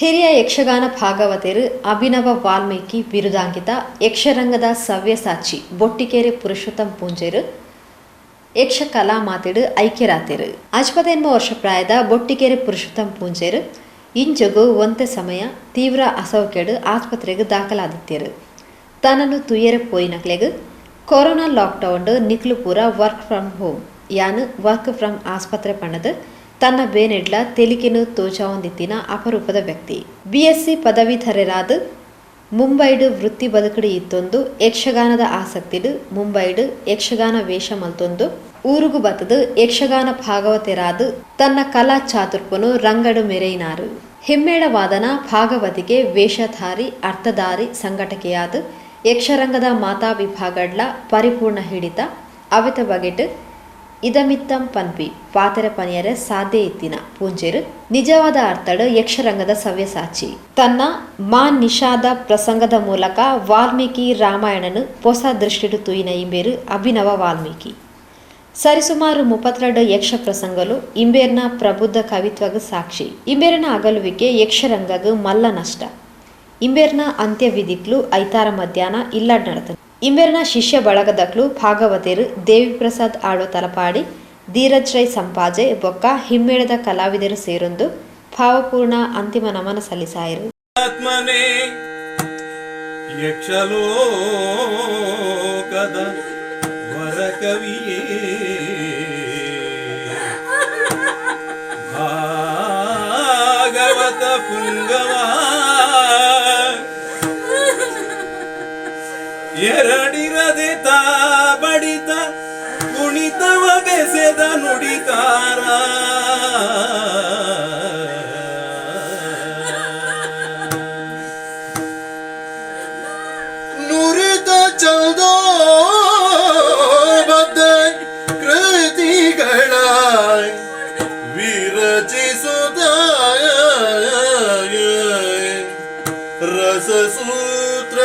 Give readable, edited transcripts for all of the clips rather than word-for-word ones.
ಹಿರಿಯ ಯಕ್ಷಗಾನ ಭಾಗವತರು ಅಭಿನವ ವಾಲ್ಮೀಕಿ ಬಿರುದಾಂಕಿತ ಯಕ್ಷರಂಗದ ಸವ್ಯಸಾಚಿ ಬೊಟ್ಟಿಕೆರೆ ಪುರುಷೋತ್ತಮ್ ಪೂಂಜೇರು ಯಕ್ಷ ಕಲಾ ಮಾತಿಡು ಐಕ್ಯರಾತಿರು 58 ವರ್ಷ ಪ್ರಾಯದ ಬೊಟ್ಟಿಕೆರೆ ಪುರುಷೋತ್ತಮ್ ಪೂಂಜೇರು ಇಂಜಗು ಒಂತೆ ಸಮಯ ತೀವ್ರ ಅಸೌಖ್ಯಡು ಆಸ್ಪತ್ರೆಗೆ ದಾಖಲಾದಿತ್ತೇರು. ತನ್ನನ್ನು ತುಯ್ಯರೆ ಪೋಯಿನಕ್ಲೆಗ್ ಕೊರೋನಾ ಲಾಕ್ಡೌನ್ ನಿಕ್ಲು ಪೂರ ವರ್ಕ್ ಫ್ರಮ್ ಹೋಮ್ ಯಾನು ವರ್ಕ್ ಫ್ರಮ್ ಆಸ್ಪತ್ರೆ ಪಣ್ಣದು ತನ್ನ ಬೇನೆಡ್ಲ ತೆಲಿಕೆನು ತೋಚಾವೊಂದಿತ್ತಿನ ಅಪರೂಪದ ವ್ಯಕ್ತಿ. BSc ಪದವೀಧರರಾದ ಮುಂಬೈಡು ವೃತ್ತಿ ಬದುಕಡಿ ಇತ್ತೊಂದು ಯಕ್ಷಗಾನದ ಆಸಕ್ತಿಡು ಮುಂಬೈಡು ಯಕ್ಷಗಾನ ವೇಷ ಮಲ್ತೊಂದು ಊರುಗು ಬತ್ತದು ಯಕ್ಷಗಾನ ಭಾಗವತೆರಾದು ತನ್ನ ಕಲಾ ಚಾತುರ್ಪನು ರಂಗಡು ಮೆರೆಯಿನಾರು. ಹಿಮ್ಮೇಳ ವಾದನ ಭಾಗವತಿಗೆ ವೇಷಧಾರಿ ಅರ್ಥಧಾರಿ ಸಂಘಟಕೆಯಾದ ಯಕ್ಷರಂಗದ ಮಾತಾ ವಿಭಾಗಡ್ಲ ಪರಿಪೂರ್ಣ ಹಿಡಿತ ಅವೆತ ಬಗೆಟ್ ಇದಮಿತ್ತಂ ಪನ್ಪಿ ಪಾತೆರೆ ಪನಿಯರೆ ಸಾಧ್ಯ ಇತ್ತಿನ ಪೂಂಜೇರು ನಿಜವಾದ ಅರ್ಥಡು ಯಕ್ಷರಂಗದ ಸವ್ಯಸಾಚಿ. ತನ್ನ ಮಾ ನಿಷಾದ ಪ್ರಸಂಗದ ಮೂಲಕ ವಾಲ್ಮೀಕಿ ರಾಮಾಯಣನು ಹೊಸ ದೃಷ್ಟಿಡು ತುಯಿನ ಇಂಬೇರು ಅಭಿನವ ವಾಲ್ಮೀಕಿ. ಸರಿಸುಮಾರು 32 ಯಕ್ಷ ಪ್ರಸಂಗಲು ಇಂಬೇರ್ನ ಪ್ರಬುದ್ಧ ಕವಿತ್ವಗ ಸಾಕ್ಷಿ. ಇಂಬೇರಿನ ಅಗಲುವಿಕೆ ಯಕ್ಷರಂಗಗ ಮಲ್ಲ ನಷ್ಟ. ಇಂಬೇರ್ನ ಅಂತ್ಯವಿಧಿಕ್ಲು ಐತಾರ ಮಧ್ಯಾಹ್ನ ಇಲ್ಲಡ್ ನಡತ. ಇಂಬೇರ್ನ ಶಿಷ್ಯ ಬಳಗದಕ್ಲು ಭಾಗವತೇರು ದೇವಿ ಪ್ರಸಾದ್ ಆಡೋ ತಲಪಾಡಿ ಧೀರಜ್ ರೈ ಸಂಪಾಜೆ ಬೊಕ್ಕ ಹಿಮ್ಮೇಳದ ಕಲಾವಿದರು ಸೇರೊಂದು ಭಾವಪೂರ್ಣ ಅಂತಿಮ ನಮನ ಸಲ್ಲಿಸಾಯರು. ಯಕ್ಷಲೋಕದ ವರಕವಿಯೇ ಭಾಗವತ ಪುಂಗವ ಎರಡಿರದೆ ತಾ ಬಡಿತ ಕುಣಿತವ ಬೆಸೆದ ನುಡಿಕಾರ ನುರಿತ ಚೌದೋ ಬದ್ಧ ಕೃತಿಗಳ ವಿರಚಿಸುತ್ತ ರಸಸೂತ್ರ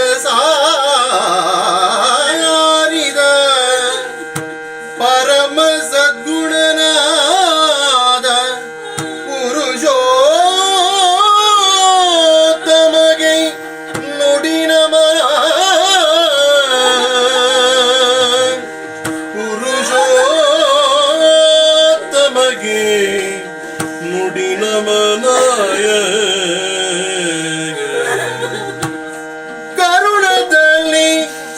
ಸಾರಿದ ಪರಮ ಸದ್ಗುಣನಾದ ಪುರುಷೋತ್ತಮಗೆ ನುಡಿ ನಮನ ಪುರುಷೋತ್ತಮಗೆ ನುಡಿ ನಮನಾಯ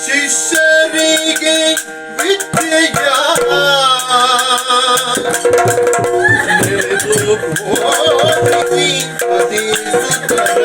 ಶಿಷ್ಯರಿಗೆ ವಿದ್ಯೆಯ ಬೋಧಿಸಿ ಅತಿ ಸುಂದರ